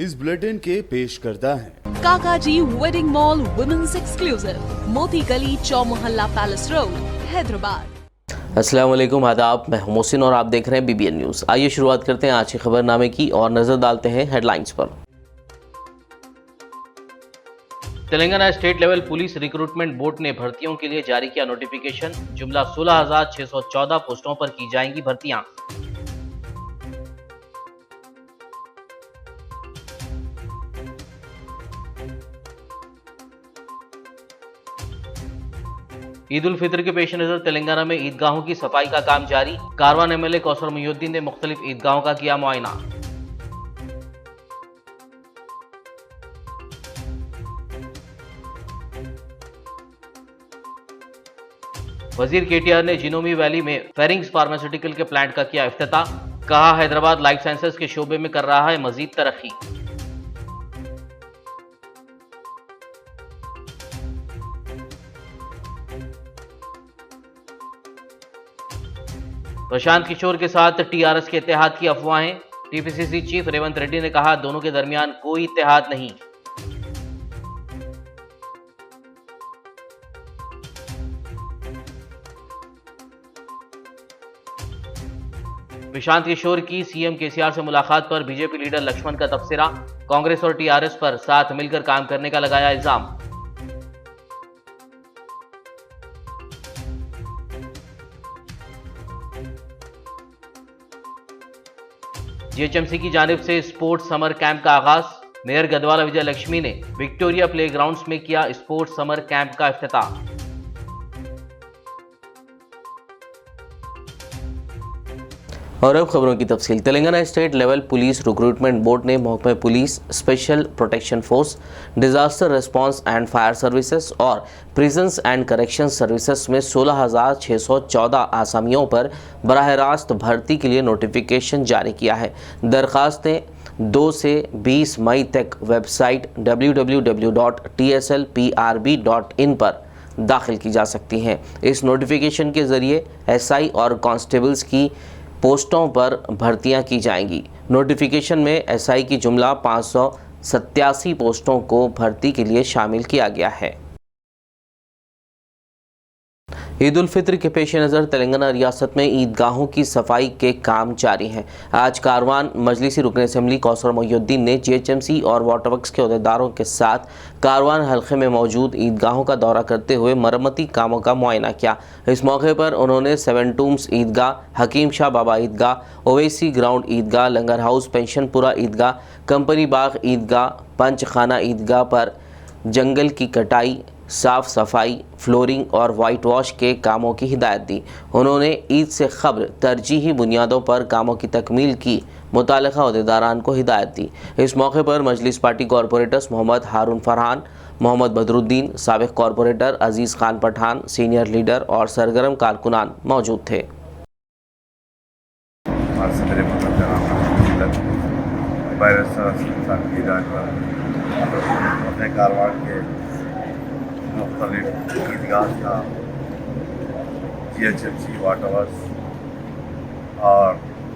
News bulletin के पेश करता है काकाजी वेडिंग मॉल वुमेन्स एक्सक्लूसिव, मोती गली, चौमोहल्ला पैलेस रोड, हैदराबाद। अस्सलाम वालेकुम, आदाब। मैं हूं मोहसिन और आप देख रहे हैं BBN न्यूज़। आइए शुरुआत करते हैं आज के खबरनामे की और नजर डालते हैं हेडलाइंस पर। Telangana state level police recruitment board ने भर्तियों के लिए जारी किया नोटिफिकेशन। जुमला 16,614 पोस्टों पर की जाएंगी भर्तियां। ईद उल फितर के पेश नजर तेलंगाना में ईदगाहों की सफाई का काम जारी। कारवान MLA कौसर मुहिउद्दीन ने मुख्तलिफ ईदगाहों का किया मुआयना। वजीर KTR ने जिनोमी वैली में फेरिंग्स फार्मास्यूटिकल के प्लांट का किया इफ्तिताह। कहा, हैदराबाद लाइफ साइंसेज के शोबे में कर रहा है मजीद तरक्की। प्रशांत किशोर के साथ TRS के इत्तेहाद की अफवाहें। TPCC चीफ रेवंत रेड्डी ने कहा, दोनों के दरमियान कोई इत्तेहाद नहीं। प्रशांत किशोर की CM KCR से मुलाकात पर बीजेपी लीडर लक्ष्मण का तबसरा। कांग्रेस और TRS पर साथ मिलकर काम करने का लगाया इल्जाम। GHMC की जानिब से स्पोर्ट्स समर कैंप का आगाज। मेयर गदवाला विजय लक्ष्मी ने विक्टोरिया प्ले ग्राउंड्स में किया स्पोर्ट्स समर कैंप का इफ्तिताह। और अब खबरों की तफसील। Telangana state level police recruitment board ने महकमे police, special protection force, disaster response and fire services और प्रिजन्स एंड करेक्शन सर्विसेज में 16,614 आसामियों पर बराह रास्त भर्ती के लिए नोटिफिकेशन जारी किया है। दरखास्तें 2 से 20 मई तक वेबसाइट www.tslprb.in पर दाखिल की जा सकती हैं। इस नोटिफिकेशन के ज़रिए SI और कांस्टेबल्स की पोस्टों पर भर्तियां की जाएंगी। नोटिफिकेशन में SI की जुमला 587 पोस्टों को भर्ती के लिए शामिल किया गया है। ईद उल फितर के पेश नज़र तेलंगाना रियासत में ईदगाहों की सफाई के काम जारी हैं। आज कारवान मजलिसी रुकन असम्बली कौसर मुहिउद्दीन ने GHMC और वाटर वर्क्स के अहदेदारों के साथ कारवान हल्के में मौजूद ईदगाहों का दौरा करते हुए मरम्मती कामों का मुआयना किया। इस मौके पर उन्होंने 7 टूम्स ईदगाह, हकीम शाह बाबा ईदगाह, ओवैसी ग्राउंड ईदगाह, लंगर हाउस, पेंशनपुरा ईदगाह, कंपनी बाग ईदगाह, पंचखाना ईदगाह पर जंगल की कटाई, साफ सफाई, फ्लोरिंग और वाइट वॉश के कामों की हिदायत दी। उन्होंने ईद से खब्र तरजीही बुनियादों पर कामों की तकमील की मुतालिका अहदेदारान को हिदायत दी। इस मौके पर मजलिस पार्टी कॉरपोरेटर्स मोहम्मद हारून फरहान, मोहम्मद बदरुद्दीन, साबिक कॉरपोरेटर अजीज़ खान पठान, सीनियर लीडर और सरगर्म कारकुनान मौजूद थे। ईदगाह का GHMC वाटर वर्क्स और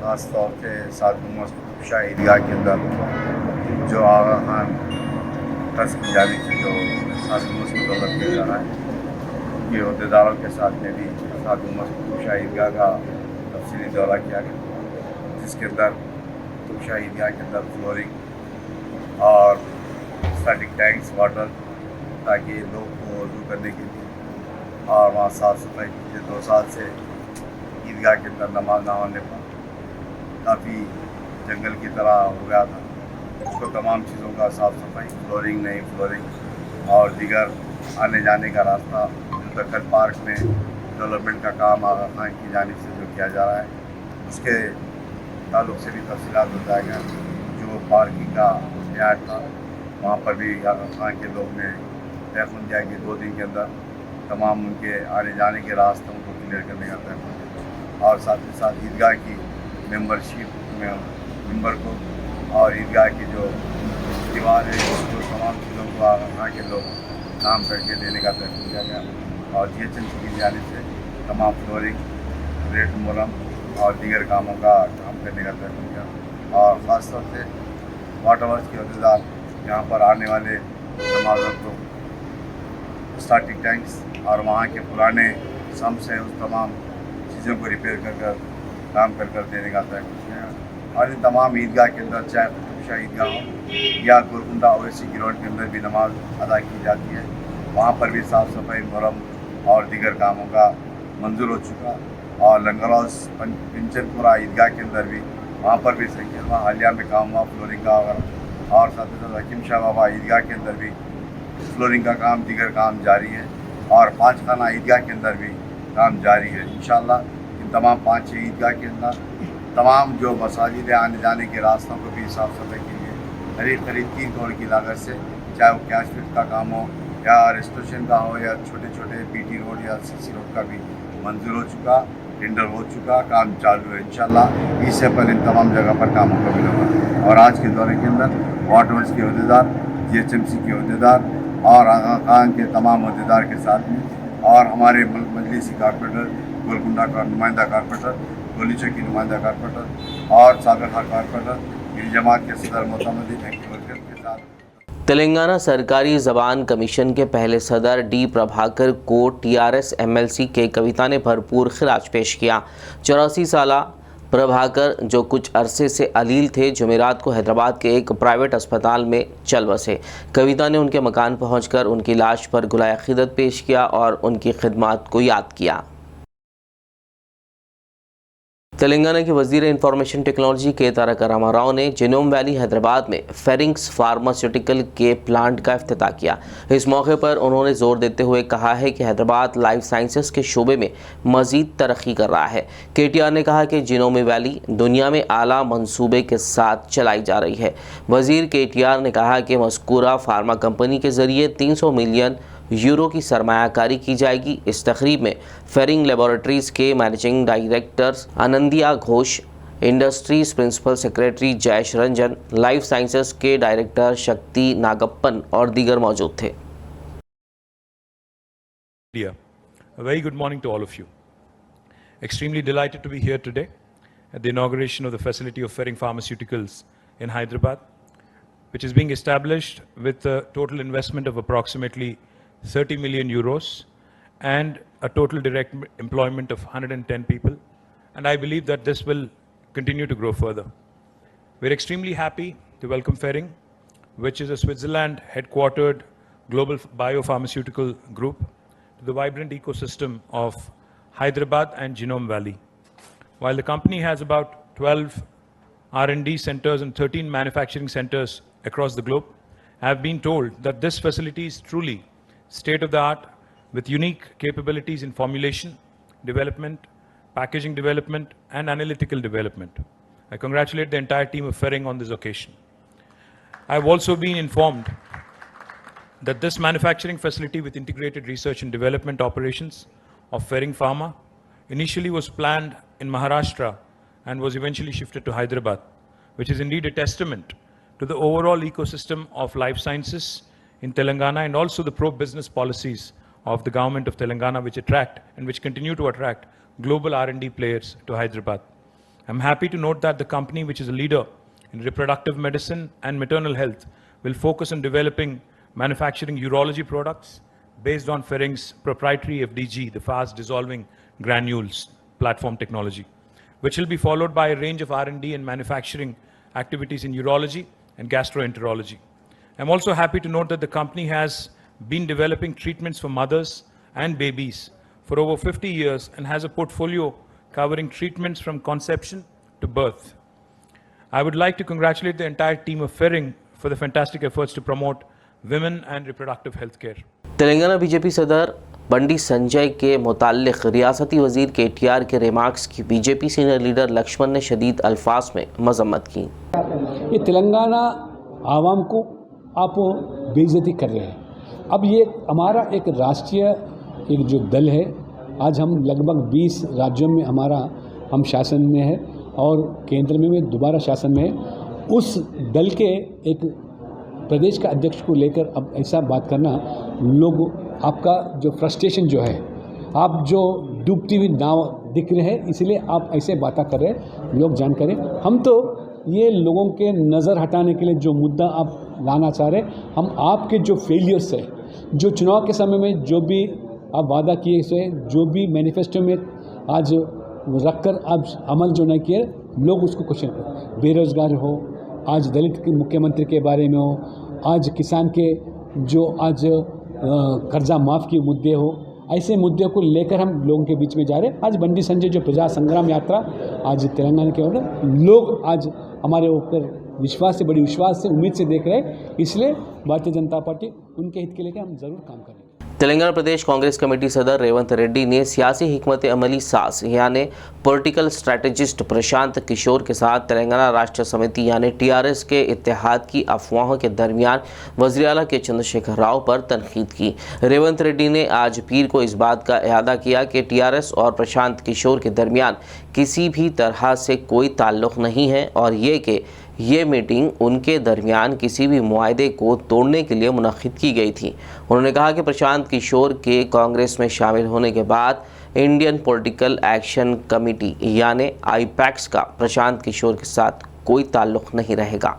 ख़ास तौर से सात नंबर शाह ईदगाह के अंदर जो आगा खान ट्रस्ट की जानिब से जो सात नंबर को डेवलप किया जा रहा है, ये अहदेदारों के साथ में भी सात नंबर शाह ईदगाह का तफसीली दौरा किया गया, जिसके अंदर शाह ईदगाह के अंदर फ्लोरिंग और स्टैटिक टैंक्स वाटर ताकि लोग को वज़ू करने के लिए और वहाँ साफ़ सफाई पिछले 2 साल से ईदगाह के अंदर नमाज ना होने पर काफ़ी जंगल की तरह हो गया था। उसको तमाम चीज़ों का साफ़ सफाई, फ्लोरिंग, नई फ्लोरिंग और दीगर आने जाने का रास्ता, मुंतखब पार्क में डेवलपमेंट का काम आगा खान की जानिब से जो किया जा रहा है, उसके ताल्लुक़ से भी तफसीलात बताया गया। जो पार्किंग का यार्ड था, वहाँ पर भी आगा खान के लोग ने तयक़ुन किया कि 2 दिन के अंदर तमाम उनके आने जाने के रास्तों को क्लियर करने का तयक़ुन किया और साथ ही साथ ईदगाह की मेंबरशिप में मेंबर को और ईदगाह की जो दीवार है उसको तमाम चीज़ों को वहाँ के लोग काम करके देने का तयक़ुन किया गया और GHMC की जानिब से तमाम फ्लोरिंग, रेट मुरम और दीगर कामों का काम करने का तयक़ुन किया और ख़ास तौर से वाटर वर्क्स के अहदेदार यहाँ पर आने वाले तमाम को स्टार्टिंग टैंक्स और वहाँ के पुराने सम्स हैं उस तमाम चीज़ों को रिपेयर कर काम कर देने का तय किया है। और इन तमाम ईदगाह के अंदर चाहे कुतुब शाह ईदगाह हो या गोलकुंडा ओवैसी ग्राउंड के अंदर भी नमाज अदा की जाती है। वहाँ पर भी साफ़ सफाई मुहर्रम और दीगर कामों का मंजूर हो चुका। और लंगर हाउस पिंचनपुरा ईदगाह के अंदर भी वहाँ पर भी संख्या हालिया में काम हुआ फ्लोरिंग का वगैरह। और साथ ही साथ हकीम शाह बाबा ईदगाह के अंदर भी फ्लोरिंग का काम दीगर काम जारी है। और 5 खाना ईदगाह के अंदर भी काम जारी है। इंशाअल्लाह इन तमाम 5-6 ईदगाह के अंदर तमाम जो मसाजिद है आने जाने के रास्तों को भी साफ़ सफाई के लिए करीब 3 करोड़ की लागत से, चाहे वो कैश फिट का काम हो या रेस्टोरेशन का हो या छोटे छोटे पीटी रोड या सीसी रोड का भी मंजूर हो चुका, टेंडर हो चुका, काम चालू है। इंशाअल्लाह इससे पहले इन तमाम जगह पर कामों का मिलेगा। और आज के दौरे के अंदर वाटर वर्क्स के अहदेदार, GHMC के अहदेदार और आगा खान के तमाम अहदेदार के साथ में और हमारे मजलिसी कारपोरेटर, गोलकुंडा का नुमाइंदा कारपोरेटर, गोलीचो की नुमाइंदा कारपोरेटर और सागर खान कारपोरेटर, मेरी जमात के सदर मोहतमदी के साथ। तेलंगाना सरकारी ज़बान कमीशन के पहले सदर डी प्रभाकर को TRS MLC के कविता ने भरपूर खिराज पेश किया। 84 साला प्रभाकर जो कुछ अरसे से अलील थे, जुमेरात को हैदराबाद के एक प्राइवेट अस्पताल में चल बसे। कविता ने उनके मकान पहुंचकर उनकी लाश पर गुलाए अक़ीदत पेश किया और उनकी खिदमात को याद किया। तेलंगाना के वज़ीर इंफॉर्मेशन टेक्नोलॉजी के तारक रामाराव ने जिनोम वैली हैदराबाद में फेरिंग्स फार्मास्यूटिकल के प्लांट का इफ्तिताह किया। इस मौके पर उन्होंने जोर देते हुए कहा है कि हैदराबाद लाइफ साइंसेस के शोबे में मज़ीद तरक्की कर रहा है। KTR ने कहा कि जिनोम वैली दुनिया में आला मंसूबे के साथ चलाई जा रही है। वज़ीर KTR ने कहा कि मज़कूरा फार्मा कंपनी के ज़रिए 300 मिलियन यूरो की सरमायाकारी की जाएगी। इस तकरीब में फेरिंग लेबॉरेटरीज़ के managing director Anandiya Ghosh, industries principal secretary Jayesh Ranjan, life sciences के डायरेक्टर शक्ति नागप्पन और दीगर मौजूद थे। A very good morning to all of you. Extremely delighted to be here today at the inauguration of the facility of Ferring Pharmaceuticals in Hyderabad, which is being established with a total investment of approximately 30 million euros and a total direct employment of 110 people. And I believe that this will continue to grow further. We're extremely happy to welcome Ferring, which is a Switzerland headquartered global biopharmaceutical group, to the vibrant ecosystem of Hyderabad and Genome Valley. While the company has about 12 R&D centers and 13 manufacturing centers across the globe, I have been told that this facility is truly state-of-the-art with unique capabilities in formulation, development, packaging development, and analytical development. I congratulate the entire team of Ferring on this occasion. I have also been informed that this manufacturing facility with integrated research and development operations of Ferring Pharma initially was planned in Maharashtra and was eventually shifted to Hyderabad, which is indeed a testament to the overall ecosystem of life sciences in Telangana and also the pro-business policies of the government of Telangana, which attract and which continue to attract global R&D players to Hyderabad. I'm happy to note that the company, which is a leader in reproductive medicine and maternal health, will focus on developing manufacturing urology products based on Ferring's proprietary FDG, the fast dissolving granules platform technology, which will be followed by a range of R&D and manufacturing activities in urology and gastroenterology. I'm also happy to note that the company has been developing treatments for mothers and babies for over 50 years and has a portfolio covering treatments from conception to birth. I would like to congratulate the entire team of Ferring for the fantastic efforts to promote women and reproductive health care. Telangana BJP सदर बंडी संजय के मुताल्लिक़ रियासती वज़ीर KTR के remarks की BJP senior leader Lakshman ने शदीद अल्फाज में मजम्मत की। ये तेलंगाना आवाम को आप बेइज्जती कर रहे हैं। अब ये हमारा एक राष्ट्रीय एक जो दल है, आज हम लगभग 20 राज्यों में हम शासन में है और केंद्र में भी दोबारा शासन में है। उस दल के एक प्रदेश का अध्यक्ष को लेकर अब ऐसा बात करना, लोग आपका जो फ्रस्ट्रेशन जो है, आप जो डूबती हुई नाव दिख रहे हैं, इसलिए आप ऐसे बातें कर रहे हैं, लोग जान करें। हम तो ये लोगों के नज़र हटाने के लिए जो मुद्दा आप लाना चाह रहे हैं, हम आपके जो फेलियर्स है, जो चुनाव के समय में जो भी आप वादा किए से, जो भी मैनिफेस्टो में आज रखकर अब अमल जो नहीं किए, लोग उसको क्वेश्चन करें। बेरोजगार हो, आज दलित के मुख्यमंत्री के बारे में हो, आज किसान के जो आज कर्जा माफ़ के मुद्दे हो, ऐसे मुद्दे को लेकर हम लोगों के बीच में जा रहे हैं। आज बंडी संजय जो प्रजा संग्राम यात्रा आज तेलंगाना के अंदर लोग आज हमारे ऊपर विश्वास से, बड़ी विश्वास से, उम्मीद से देख रहे हैं। इसलिए भारतीय जनता पार्टी उनके हित के लिए हम ज़रूर काम करेंगे। तेलंगाना प्रदेश कांग्रेस कमेटी सदर रेवंत रेड्डी ने सियासी हिकमत अमली सास यानी पॉलिटिकल स्ट्रैटेजिस्ट प्रशांत किशोर के साथ तेलंगाना राष्ट्र समिति यानी टीआरएस के इत्तेहाद की अफवाहों के दरमियान वज़ीर आला के चंद्रशेखर राव पर तनकीद की। रेवंत रेड्डी ने आज पीर को इस बात का इरादा किया कि टीआरएस और प्रशांत किशोर के दरमियान किसी भी तरह से कोई ताल्लुक़ नहीं है और ये मीटिंग उनके दरमियान किसी भी मुआहदे को तोड़ने के लिए मुनक्किद की गई थी। उन्होंने कहा कि प्रशांत किशोर के कांग्रेस में शामिल होने के बाद इंडियन पॉलिटिकल एक्शन कमेटी यानी आईपैक्स का प्रशांत किशोर के साथ कोई ताल्लुक़ नहीं रहेगा।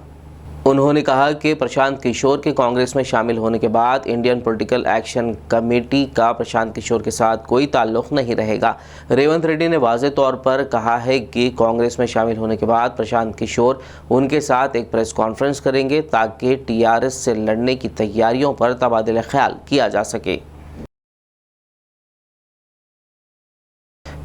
उन्होंने कहा कि प्रशांत किशोर के कांग्रेस में शामिल होने के बाद इंडियन पॉलिटिकल एक्शन कमेटी का प्रशांत किशोर के साथ कोई ताल्लुक़ नहीं रहेगा। रेवंत रेड्डी ने वाज़ेह तौर पर कहा है कि कांग्रेस में शामिल होने के बाद प्रशांत किशोर उनके साथ एक प्रेस कॉन्फ्रेंस करेंगे ताकि टीआरएस से लड़ने की तैयारियों पर तबादला ख्याल किया जा सके।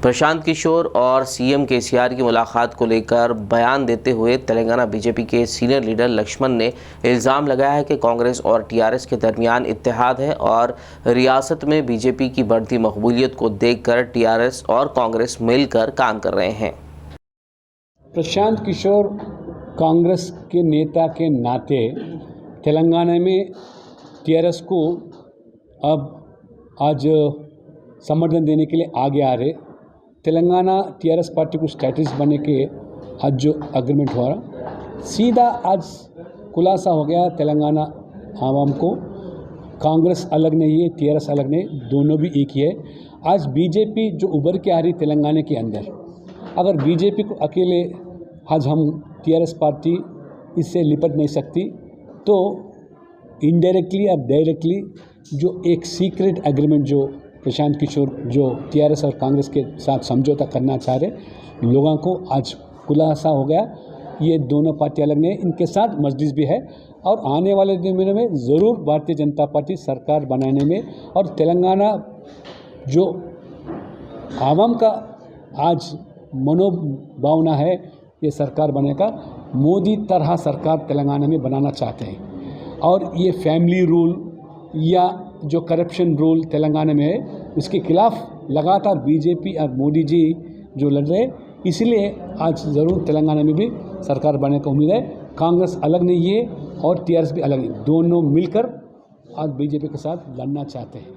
प्रशांत किशोर और सीएम केसीआर की मुलाकात को लेकर बयान देते हुए तेलंगाना बीजेपी के सीनियर लीडर लक्ष्मण ने इल्ज़ाम लगाया है कि कांग्रेस और टीआरएस के दरमियान इत्तेहाद है और रियासत में बीजेपी की बढ़ती मकबूलियत को देखकर टीआरएस और कांग्रेस मिलकर काम कर रहे हैं। प्रशांत किशोर कांग्रेस के नेता के नाते तेलंगाना में टीआरएस को अब आज समर्थन देने के लिए आगे आ रहे। तेलंगाना टीआरएस पार्टी को स्ट्रैटेजिस्ट बनने के आज जो एग्रीमेंट हुआ, सीधा आज खुलासा हो गया तेलंगाना आवाम को, कांग्रेस अलग नहीं है, टीआरएस अलग नहीं, दोनों भी एक ही है। आज बीजेपी जो उभर के आ रही तेलंगाना के अंदर, अगर बीजेपी को अकेले आज हम टीआरएस पार्टी इससे लिपट नहीं सकती, तो इनडायरेक्टली और डायरेक्टली जो एक सीक्रेट एग्रीमेंट जो प्रशांत किशोर जो टीआरएस और कांग्रेस के साथ समझौता करना चाह रहे, लोगों को आज खुलासा हो गया। ये दोनों पार्टी अलग नहीं, इनके साथ मजलिस भी है और आने वाले दिनों में ज़रूर भारतीय जनता पार्टी सरकार बनाने में और तेलंगाना जो आवाम का आज मनोभावना है ये सरकार बनने का, मोदी तरह सरकार तेलंगाना में बनाना चाहते हैं। और ये फैमिली रूल या जो करप्शन रूल तेलंगाना में है उसके खिलाफ लगातार बीजेपी और मोदी जी जो लड़ रहे, इसलिए आज ज़रूर तेलंगाना में भी सरकार बनने का उम्मीद है। कांग्रेस अलग नहीं है और टीआरएस भी अलग नहीं, दोनों मिलकर आज बीजेपी के साथ लड़ना चाहते हैं।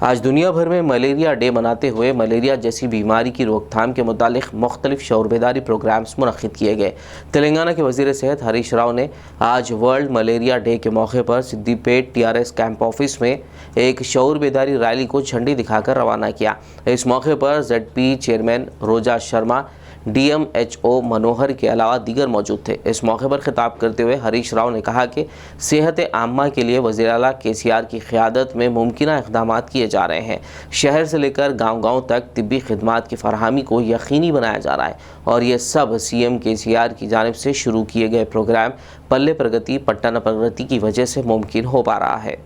आज दुनिया भर में मलेरिया डे मनाते हुए मलेरिया जैसी बीमारी की रोकथाम के मुतालिक मुख्तलिफ शऊर बेदारी प्रोग्राम्स मुनक्किद किए गए। तेलंगाना के वज़ीर सेहत हरीश राव ने आज वर्ल्ड मलेरिया डे के मौके पर सिद्दीपेट टीआरएस कैंप ऑफिस में एक शऊर बेदारी रैली को झंडी दिखाकर रवाना किया। इस मौके पर ZP चेयरमैन रोजा शर्मा, DMHO मनोहर के अलावा दीगर मौजूद थे। इस मौके पर खिताब करते हुए हरीश राव ने कहा कि सेहत आम्मा के लिए वज़ीर आला केसीआर की क़यादत में मुमकिना इक़दाम किए जा रहे हैं। शहर से लेकर गाँव-गाँव तक तिब्बी खिदमात की फरहमी को यकीनी बनाया जा रहा है और ये सब CM केसीआर की जानिब से शुरू किए गए प्रोग्राम पल्ले प्रगति पट्टन प्रगति की वजह से मुमकिन हो पा रहा है।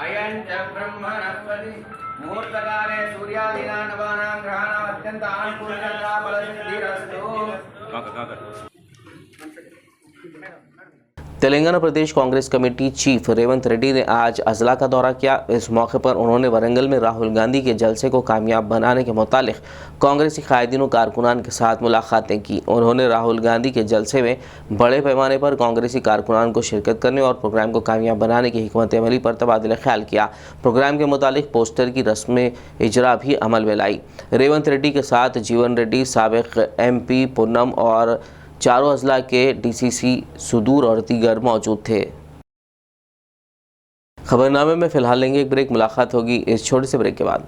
अयं च ब्रह्मणस्पति मुहूर्तकाले सूर्यादीनां नवानां ग्रहाणां अत्यन्त अनुकूलता फलसिद्धिरस्तु। तेलंगाना प्रदेश कांग्रेस कमेटी चीफ रेवंत रेड्डी ने आज अजला का दौरा किया। इस मौके पर उन्होंने वरंगल में राहुल गांधी के जलसे को कामयाब बनाने के मुतालिक कांग्रेसी कायदीन कारकुनान के साथ मुलाकातें की। उन्होंने राहुल गांधी के जलसे में बड़े पैमाने पर कांग्रेसी कारकुनान को शिरकत करने और प्रोग्राम को कामयाब बनाने की हिकमत अमली पर तबादला ख्याल किया। प्रोग्राम के मुतालिक पोस्टर की रस्म इजरा भी अमल में लाई। रेवंत रेड्डी के साथ जीवन रेड्डी, साबिक MP पूनम और चारों अजला के DCC सुदूर और दीगर मौजूद थे। खबरनामे में फिलहाल लेंगे एक ब्रेक, मुलाकात होगी इस छोटे से ब्रेक के बाद।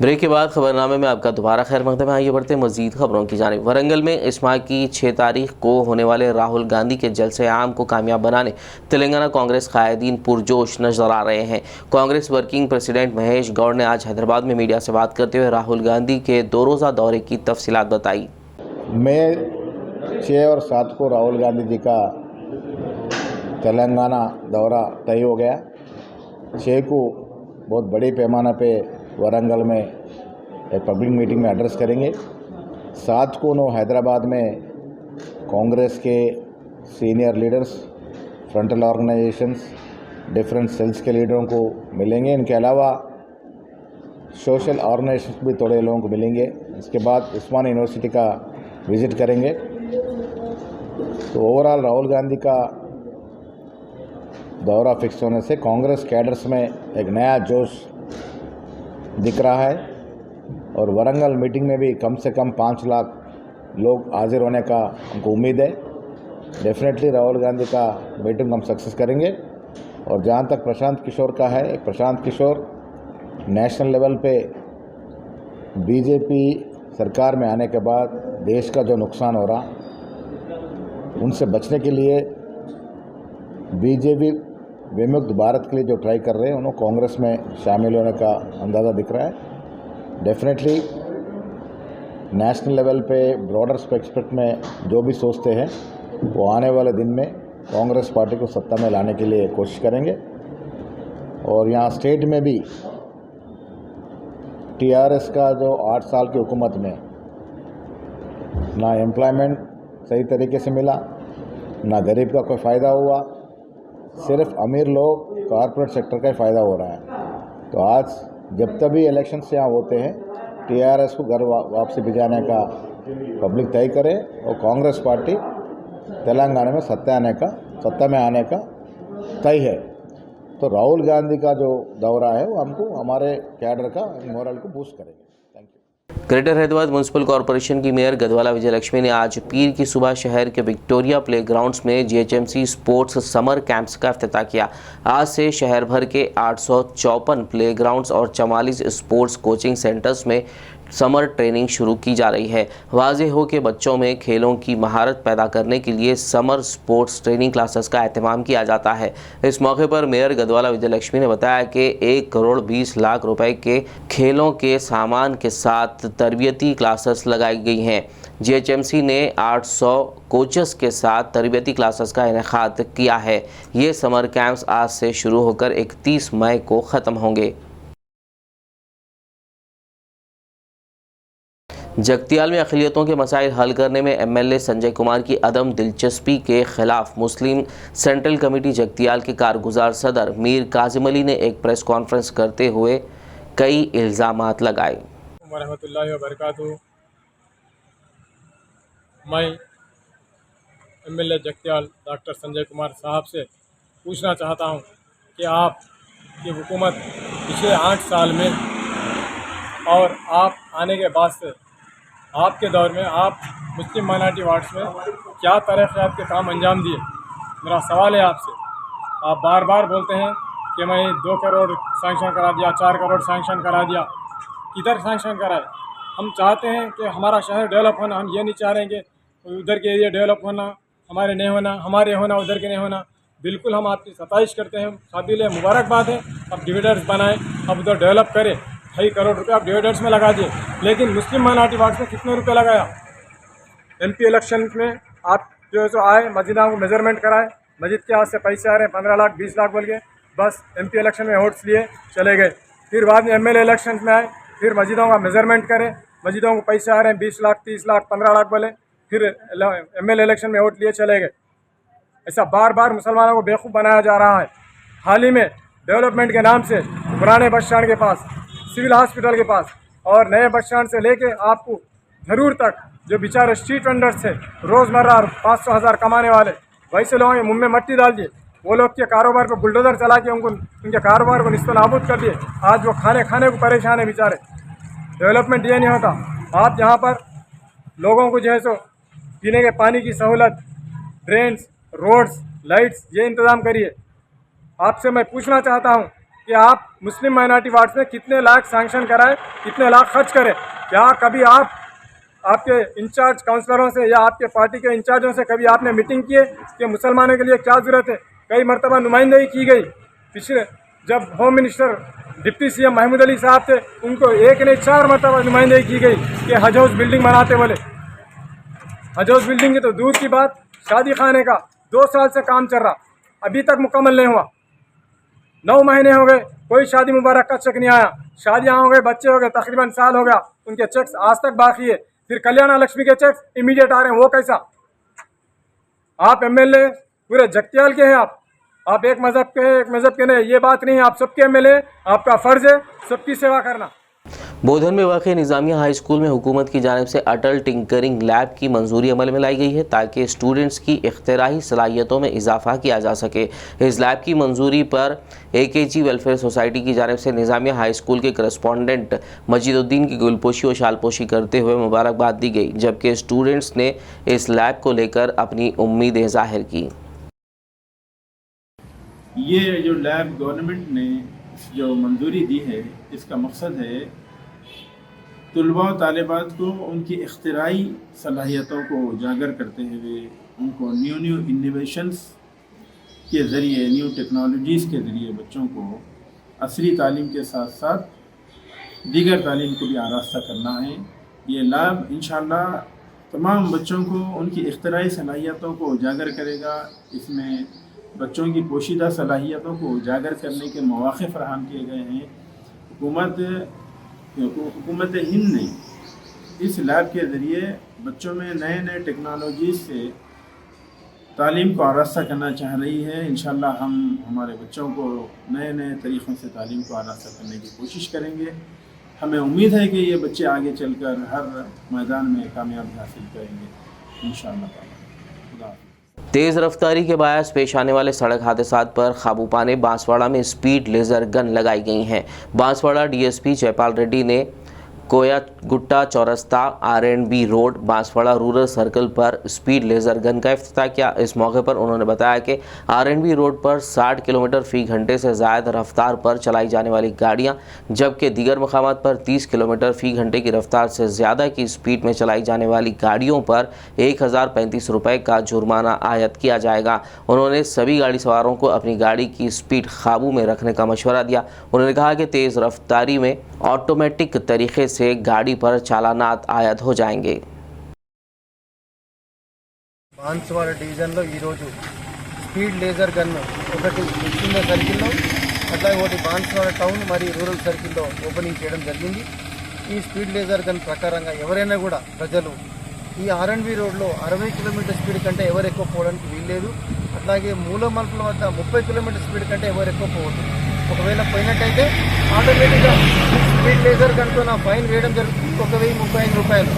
ब्रेक के बाद खबरनामे में आपका दोबारा खैर मकदम है। आइए बढ़ते हैं मजीद खबरों की जानिब। वरंगल में इस माह की 6 तारीख को होने वाले राहुल गांधी के जलसे आम को कामयाब बनाने तेलंगाना कांग्रेस कायदीन पुरजोश नजर आ रहे हैं। कांग्रेस वर्किंग प्रेसिडेंट महेश गौड़ ने आज हैदराबाद में मीडिया से बात करते हुए राहुल गांधी के 2 रोज़ा दौरे की तफसीलात बताई। मई 6 और 7 को राहुल गांधी जी का तेलंगाना दौरा तय हो गया। 6 को बहुत बड़े पैमाने पे वरंगल में एक पब्लिक मीटिंग में एड्रेस करेंगे। 7 को नो हैदराबाद में कांग्रेस के senior leaders, frontal organisations, different cells के लीडरों को मिलेंगे। इनके अलावा सोशल ऑर्गेनाइजेशंस भी थोड़े लोगों को मिलेंगे। इसके बाद उस्मानिया यूनिवर्सिटी का विज़िट करेंगे। तो ओवरऑल राहुल गांधी का दौरा फिक्स होने से कांग्रेस कैडर्स में एक नया जोश दिख रहा है और वरंगल मीटिंग में भी कम से कम 5 लाख लोग हाजिर होने का हमको उम्मीद है। डेफिनेटली राहुल गांधी का मीटिंग हम सक्सेस करेंगे। और जहाँ तक प्रशांत किशोर का है, प्रशांत किशोर नेशनल लेवल पे बीजेपी सरकार में आने के बाद देश का जो नुकसान हो रहा, उनसे बचने के लिए बीजेपी विमुक्त भारत के लिए जो ट्राई कर रहे हैं, उन्होंने कांग्रेस में शामिल होने का अंदाज़ा दिख रहा है। डेफिनेटली नेशनल लेवल पे ब्रॉडर स्पेक्ट्रम में जो भी सोचते हैं वो आने वाले दिन में कांग्रेस पार्टी को सत्ता में लाने के लिए कोशिश करेंगे। और यहाँ स्टेट में भी टीआरएस का जो 8 साल की हुकूमत में ना एम्प्लॉयमेंट सही तरीके से मिला, ना गरीब का कोई फ़ायदा हुआ, सिर्फ अमीर लोग कॉरपोरेट सेक्टर का ही फ़ायदा हो रहा है। तो आज जब तक भी इलेक्शन से यहाँ होते हैं, टीआरएस को घर वापसी भिजाने का पब्लिक तय करे और कांग्रेस पार्टी तेलंगाना में सत्ता में आने का तय है। तो राहुल गांधी का जो दौरा है वो हमको हमारे कैडर का मोरल को बूस्ट करेगा। Thank you. Greater Hyderabad municipal corporation की मेयर गदवाला विजयलक्ष्मी ने आज पीर की सुबह शहर के विक्टोरिया प्ले ग्राउंड्स में जीएचएमसी स्पोर्ट्स समर कैंप्स का इफ्तिताह किया। आज से शहर भर के 854 प्ले ग्राउंड्स और 44 स्पोर्ट्स कोचिंग सेंटर्स में समर ट्रेनिंग शुरू की जा रही है। वाज़ेह हो कि बच्चों में खेलों की महारत पैदा करने के लिए समर स्पोर्ट्स ट्रेनिंग क्लासेस का एहतमाम किया जाता है। इस मौके पर मेयर गदवाला विजयलक्ष्मी ने बताया कि 1 करोड़ 20 लाख रुपए के खेलों के सामान के साथ तरबियती क्लासेस लगाई गई हैं। जीएचएमसी ने 800 कोचेस के साथ तरबियती क्लासेस का इनेकाद किया है। ये समर कैंप्स आज से शुरू होकर 31 मई को ख़त्म होंगे। जगतियाल में अक़लियतों के मसाइल हल करने में एमएलए संजय कुमार की अदम दिलचस्पी के खिलाफ मुस्लिम सेंट्रल कमेटी जगतियाल के कारगुजार सदर मीर काजिम अली ने एक प्रेस कॉन्फ्रेंस करते हुए कई इल्ज़ामात लगाए। वरहमतुल्लाहि वबरकातुहू। मैं एमएलए जगतियाल डॉक्टर संजय कुमार साहब से पूछना चाहता हूं कि आपकी हुकूमत पिछले 8 साल में और आप आने के बाद से आपके दौर में आप मुस्लिम माइनॉरिटी वार्ड्स में क्या तरक्यात के काम अंजाम दिए। मेरा सवाल है आपसे, आप बार बार बोलते हैं कि मैं 2 करोड़ सैंक्शन करा दिया, 4 करोड़ सैंक्शन करा दिया। किधर सैंक्शन कराए? हम चाहते हैं कि हमारा शहर डेवलप होना। हम ये नहीं चाह रहे हैं कि उधर के एरिया डेवलप होना, हमारे नहीं होना, हमारे होना उधर के नहीं होना। बिल्कुल हम आपकी सताइश करते हैं, काबिल मुबारकबाद है। अब डिविडेंड्स बनाएं, अब उधर डेवलप करें। 2.5 करोड़ रुपये आप डिविडेंड्स में लगा दिए, लेकिन मुस्लिम माइनॉरिटी वार्ड्स में कितने रुपये लगाया? एमपी इलेक्शन में आप जो है सो आए, मस्जिदों को मेजरमेंट कराए, मस्जिद के हाथ से पैसे आ रहे हैं 15 लाख 20 लाख बोल के, बस एमपी इलेक्शन में वोट्स लिए चले गए। फिर बाद में एमएलए इलेक्शन में आए, फिर मस्जिदों का मेजरमेंट करें, मस्जिदों को पैसे आ रहे हैं 20 लाख 30 लाख 15 लाख बोले, फिर एमएलए इलेक्शन में वोट लिए चले गए। ऐसा बार बार मुसलमानों को बेवकूफ़ बनाया जा रहा है। हाल ही में डेवलपमेंट के नाम से पुराने बस स्टैंड के पास, सिविल हॉस्पिटल के पास और नए बस स्टैंड से लेके आपको ज़रूर तक जो बेचारे स्ट्रीट वेंडर्स थे, रोज़मर्रा 500,000 कमाने वाले, वैसे लोगों के मुंह में मट्टी डाल दिए। वो लोग के कारोबार पर बुलडोज़र चला के उनके कारोबार को निस्तो नाबूद कर दिए। आज वो खाने को परेशान है बेचारे। डेवलपमेंट ये नहीं होता। आप यहाँ पर लोगों को जो है सो पीने के पानी की सहूलत, ड्रेन्स, रोड्स, लाइट्स ये इंतज़ाम करिए। आपसे मैं पूछना चाहता हूँ कि आप मुस्लिम माइनॉरिटी वार्ड्स में कितने लाख सैंक्शन कराए, कितने लाख खर्च करें। क्या कभी आप आपके इंचार्ज काउंसलरों से या आपके पार्टी के इंचार्जों से कभी आपने मीटिंग की है कि मुसलमानों के लिए क्या ज़रूरत है? कई मरतबा नुमाइंदगी की गई। पिछले जब home minister deputy CM Mahmood Ali साहब थे, उनको एक नहीं 4 मरतबा नुमाइंदगी की गई कि हज हाउस बिल्डिंग बनाते बोले। हज हाउस बिल्डिंग की तो दूर की बात, शादी खाने का 2 साल से काम चल रहा, अभी तक मुकम्मल नहीं हुआ। 9 महीने हो गए, कोई शादी मुबारक का चेक नहीं आया। शादियाँ हो गए, बच्चे हो गए, तकरीबन साल हो गया, उनके चेक्स आज तक बाकी है। फिर कल्याण लक्ष्मी के चेक्स इमीडिएट आ रहे हैं, वो कैसा? आप एमएलए पूरे जगत्याल के हैं, आप एक मज़हब के हैं, एक मज़हब के नहीं, ये बात नहीं है। आप सबके एमएलए, आपका फ़र्ज़ है सबकी सेवा करना। बोधन में वाक़ निज़ामिया हाई स्कूल में हुकूमत की जानिब से अटल टिंकरिंग लैब की मंजूरी अमल में लाई गई है ताकि स्टूडेंट्स की इख्तिराई सलाहियतों में इजाफा किया जा सके। इस लैब की मंजूरी पर AKG वेलफेयर सोसाइटी की जानिब से निज़ामिया हाई स्कूल के करस्पॉन्डेंट मजीदुद्दीन की गुलपोशी और शालपोशी करते हुए मुबारकबाद दी गई, जबकि स्टूडेंट्स ने इस लैब को लेकर अपनी उम्मीदें ज़ाहिर की। ये जो लैब गवर्नमेंट ने जो मंजूरी दी है, इसका मकसद है तलबा और तालिबात को उनकी इख्तिराई सलाहियतों को उजागर करते हुए उनको न्यू इनोवेशंस के ज़रिए, न्यू टेक्नोलॉजीज़ के ज़रिए बच्चों को असली तालीम के साथ साथ दीगर तालीम को भी आरास्ता करना है। ये लैब इंशाअल्लाह तमाम बच्चों को उनकी इख्तिराई सलाहियतों को उजागर करेगा। इसमें बच्चों की पोशीदा सलाहियतों को उजागर करने के मौक़े फ़राहम किए गए हैं। हुकूमत हिंद ने इस लैब के ज़रिए बच्चों में नए नए टेक्नोलॉजीज़ से तालीम को आरास्ता करना चाह रही है। इंशाअल्लाह हम हमारे बच्चों को नए नए तरीक़ों से तालीम को आरास्ता करने की कोशिश करेंगे। हमें उम्मीद है कि ये बच्चे आगे चलकर हर मैदान में कामयाबी हासिल करेंगे इंशाअल्लाह। तेज़ रफ्तारी के बायस पेश आने वाले सड़क हादसात पर काबू पाने बांसवाड़ा में स्पीड लेज़र गन लगाई गई हैं। बांसवाड़ा DSP जयपाल रेड्डी ने कोया गुट्टा चौरस्ता R&B road Banswara rural circle पर स्पीड लेज़र गन का इफ्तिताह किया। इस मौके पर उन्होंने बताया कि R&B रोड पर 60 किलोमीटर फ़ी घंटे से ज़ायद रफ्तार पर चलाई जाने वाली गाड़ियां, जबकि दीगर मकामात पर 30 किलोमीटर फ़ी घंटे की रफ्तार से ज़्यादा की स्पीड में चलाई जाने वाली गाड़ियों पर 1035 रुपये का जुर्माना आयद किया जाएगा। उन्होंने सभी गाड़ी सवारों को अपनी गाड़ी की स्पीड काबू में रखने का मशवरा दिया। उन्होंने कहा कि तेज़ रफ्तारी में ऑटोमेटिक तरीके से गाड़ी पर चालानात आयद हो जाएंगे। బాన్స్వాడ డివిజన్లో ఈరోజు స్పీడ్ లేజర్ గన్ ఒకటి చిన్న సర్కిల్లో, అట్లాగే ఒకటి బాన్స్వాడ టౌన్ మరియు రూరల్ సర్కిల్లో ఓపెనింగ్ చేయడం జరిగింది। ఈ స్పీడ్ లేజర్ గన్ ప్రకారంగా ఎవరైనా కూడా ప్రజలు ఈ R&B రోడ్లో 60 కిలోమీటర్ స్పీడ్ కంటే ఎవరు ఎక్కువ పోవడానికి వీల్లేదు। అట్లాగే మూల మలుపుల వద్ద 30 కిలోమీటర్ స్పీడ్ కంటే ఎవరు ఎక్కువ పోవద్దు। ఒకవేళ పోయినట్టయితే ఆటోమేటిక్గా స్పీడ్ లేజర్ గన్తో ఫైన్ వేయడం జరుగుతుంది, 1035 రూపాయలు।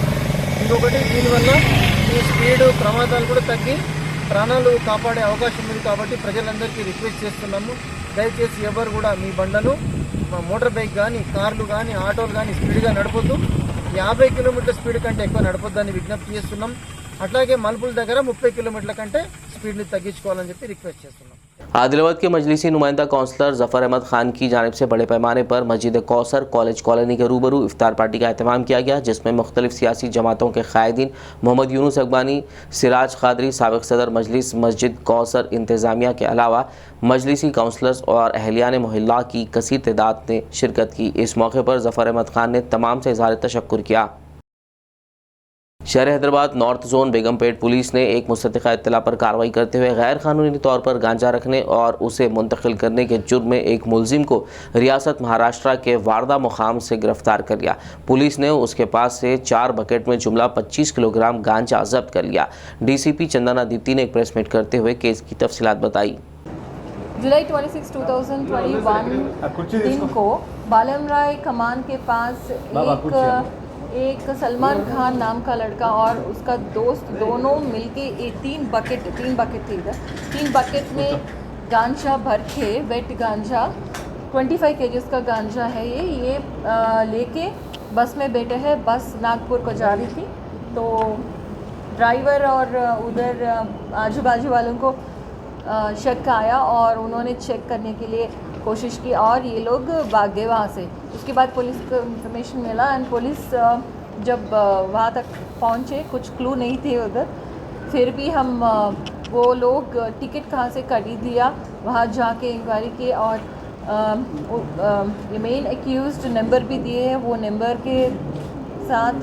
ఇంకొకటి దీనివల్ల ఈ స్పీడ్ ప్రమాదాలు కూడా తగ్గి ప్రాణాలు కాపాడే అవకాశం ఉంది। కాబట్టి ప్రజలందరికీ రిక్వెస్ట్ చేస్తున్నాము, దయచేసి ఎవరు కూడా మీ బండ్లను మోటార్ బైక్ కానీ, కార్లు కానీ, ఆటోలు కానీ స్పీడ్గా నడపొద్దు। 50 కిలోమీటర్ల స్పీడ్ కంటే ఎక్కువ నడపొద్దని విజ్ఞప్తి చేస్తున్నాం। అట్లాగే మలుపుల దగ్గర 30 కిలోమీటర్ల కంటే స్పీడ్ని తగ్గించుకోవాలని చెప్పి రిక్వెస్ట్ చేస్తున్నాం। आदिलाबाद के मजलिसी नुमाइंदा काउंसलर ज़फ़र अहमद ख़ान की जानिब से बड़े पैमाने पर मस्जिद कौसर कॉलेज कॉलोनी के रूबरू इफ्तार पार्टी का अहतमाम किया गया, जिसमें मुख्तलिफ सियासी जमातों के क़ायदीन मोहम्मद यूनुस अकबानी, सिराज क़ादरी, साबिक़ सदर मजलिस मस्जिद कौसर इंतज़ामिया के अलावा मजलिसी काउंसलर्स और अहलियान मोहल्ला की कसीर तादाद ने शिरकत की। इस मौके पर ज़फ़र अहमद ख़ान ने तमाम से इज़हार तशक्कुर किया। शहर Hyderabad north zone Begumpet police ने एक मुस्तक़िल इत्तला पर कार्रवाई करते हुए गैर कानूनी तौर पर गांजा रखने और उसे मुंतकिल करने के जुर्म में एक मुलजिम को रियासत महाराष्ट्र के वारदा मुकाम से गिरफ्तार कर लिया। पुलिस ने उसके पास से 4 बकेट में जुमला 25 किलोग्राम गांजा जब्त कर लिया। DCP चंदना दीप्ति ने एक प्रेस मीट करते हुए केस की तफसीलात बताई। जुलाई 26, 2021 दिन को बालम राय कमान के पास एक सलमान खान नाम का लड़का और उसका दोस्त दोनों मिलके 3 बकेट थे इधर, 3 बकेट में गांजा भर के वेट गांजा 25 kg का गांजा है ये लेके बस में बैठे हैं। बस नागपुर को जा रही थी, तो ड्राइवर और उधर आजू बाजू वालों को शक आया और उन्होंने चेक करने के लिए कोशिश की और ये लोग भाग गए वहाँ से। उसके बाद पुलिस को इन्फॉर्मेशन मिला एंड पुलिस जब वहाँ तक पहुँचे कुछ क्लू नहीं थे उधर, फिर भी हम वो लोग टिकट कहाँ से खरीद लिया वहाँ जाके इंक्वायरी की और ये मेन एक्यूज्ड नंबर भी दिए हैं। वो नंबर के साथ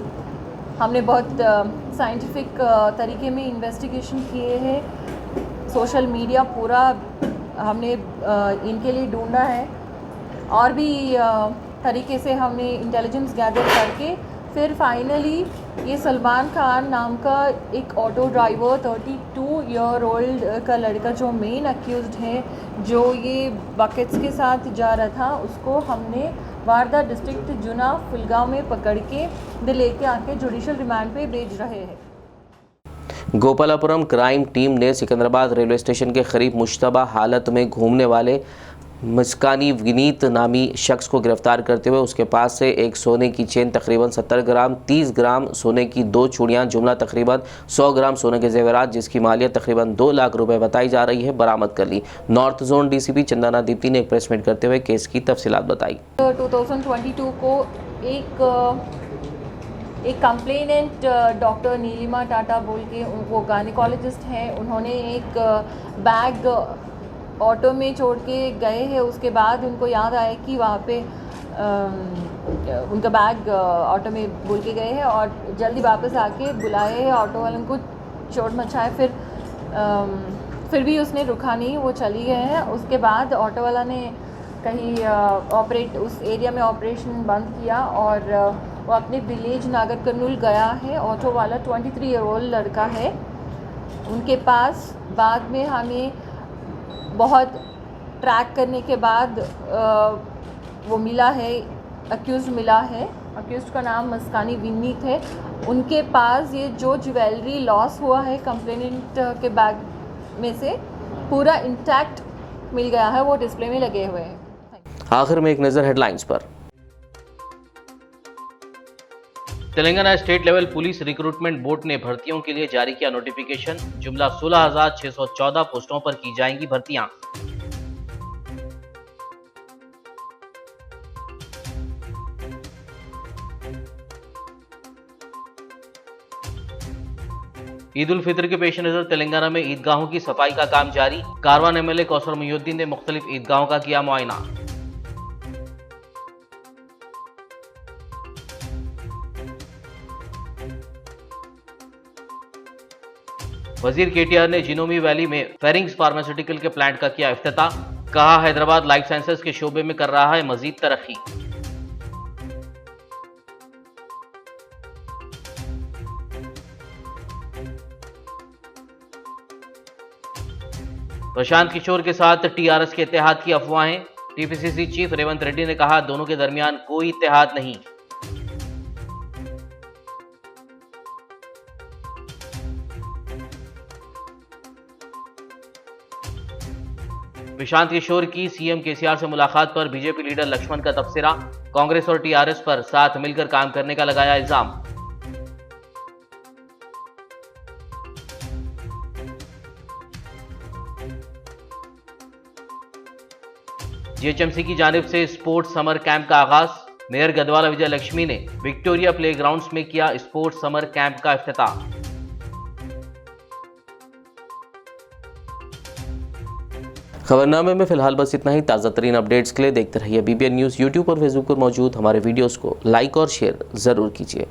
हमने बहुत साइंटिफिक तरीके में इन्वेस्टिगेशन किए हैं। सोशल मीडिया पूरा हमने इनके लिए ढूंढा है और भी तरीके से हमने इंटेलिजेंस गैदर करके फिर फाइनली ये सलमान खान नाम का एक ऑटो ड्राइवर 32 ईयर ओल्ड का लड़का जो मेन अक्यूज्ड है, जो ये बकेट्स के साथ जा रहा था, उसको हमने वारदा डिस्ट्रिक्ट जुना फुलगांव में पकड़ के लेके आके जुडिशल रिमांड पे भेज रहे हैं। गोपालापुरम क्राइम टीम ने सिकंदराबाद रेलवे स्टेशन के करीब मुश्तबा हालत में घूमने वाले मुस्कानी विनीत नामी शख्स को गिरफ्तार करते हुए उसके पास से एक सोने की चेन तकरीबन 70 ग्राम, 30 ग्राम सोने की 2 चूड़ियाँ जुमला तकरीबन 100 ग्राम सोने के जेवरात जिसकी मालियत तकरीबन 2 लाख रुपए बताई जा रही है बरामद कर ली। North zone DCP Chandana Deepti ने एक प्रेस मीट करते हुए केस की तफसीलात बताई। 2022 को एक कंप्लेनेंट डॉक्टर नीलिमा टाटा बोल के वो गायनेकोलॉजिस्ट हैं, उन्होंने एक बैग ऑटो में छोड़ के गए हैं। उसके बाद उनको याद आया कि वहाँ पे उनका बैग ऑटो में भूल के गए हैं और जल्दी वापस आके बुलाए हैं ऑटो वालों को, चोट मचाए। फिर भी उसने रुका नहीं, वो चली गए हैं। उसके बाद ऑटो वाला ने कहीं उस एरिया में ऑपरेशन बंद किया और वो अपने विलेज नागर कर्नूल गया है। ऑटो वाला 23 ईयर ओल्ड लड़का है। उनके पास बाद में हमें बहुत ट्रैक करने के बाद वो मिला है, अक्यूज़ मिला है। अक्यूज़ का नाम मुस्कानी विनीत है। उनके पास ये जो ज्वेलरी लॉस हुआ है कंप्लेनेंट के बैग में से पूरा इंटैक्ट मिल गया है, वो डिस्प्ले में लगे हुए हैं। आखिर में एक नज़र हेडलाइंस पर। Telangana state level police recruitment board ने भर्तियों के लिए जारी किया नोटिफिकेशन। जुमला 16,614 पोस्टों पर की जाएंगी भर्तियां। ईद उल फितर के पेश नजर तेलंगाना में ईदगाहों की सफाई का काम जारी। कारवान एमएलए कौसर मोहिउद्दीन ने मुख्तलिफ ईदगाहों का किया मुआयना। वजीर केटीआर ने जिनोमी वैली में फेरिंग्स फार्मास्यूटिकल के प्लांट का किया इफ्तिताह। कहा हैदराबाद लाइफ साइंसेज के शोबे में कर रहा है मजीद तरक्की। प्रशांत किशोर के साथ टीआरएस के इत्तेहाद की अफवाहें। टीपीसीसी चीफ रेवंत रेड्डी ने कहा दोनों के दरमियान कोई इत्तेहाद नहीं। प्रशांत किशोर की सीएम केसीआर से मुलाकात पर बीजेपी लीडर लक्ष्मण का तबसरा। कांग्रेस और टीआरएस पर साथ मिलकर काम करने का लगाया इल्जाम। जीएचएमसी की जानिब से स्पोर्ट्स समर कैंप का आगाज। मेयर गदवाला विजय लक्ष्मी ने विक्टोरिया प्लेग्राउंड्स में किया स्पोर्ट्स समर कैंप का इफ्तिताह। खबरनामे में फिलहाल बस इतना ही। ताज़ा तरीन अपडेट्स के लिए देखते रहिए बीबीएन न्यूज़। यूट्यूब और फेसबुक पर मौजूद हमारे वीडियोस को लाइक और शेयर ज़रूर कीजिए।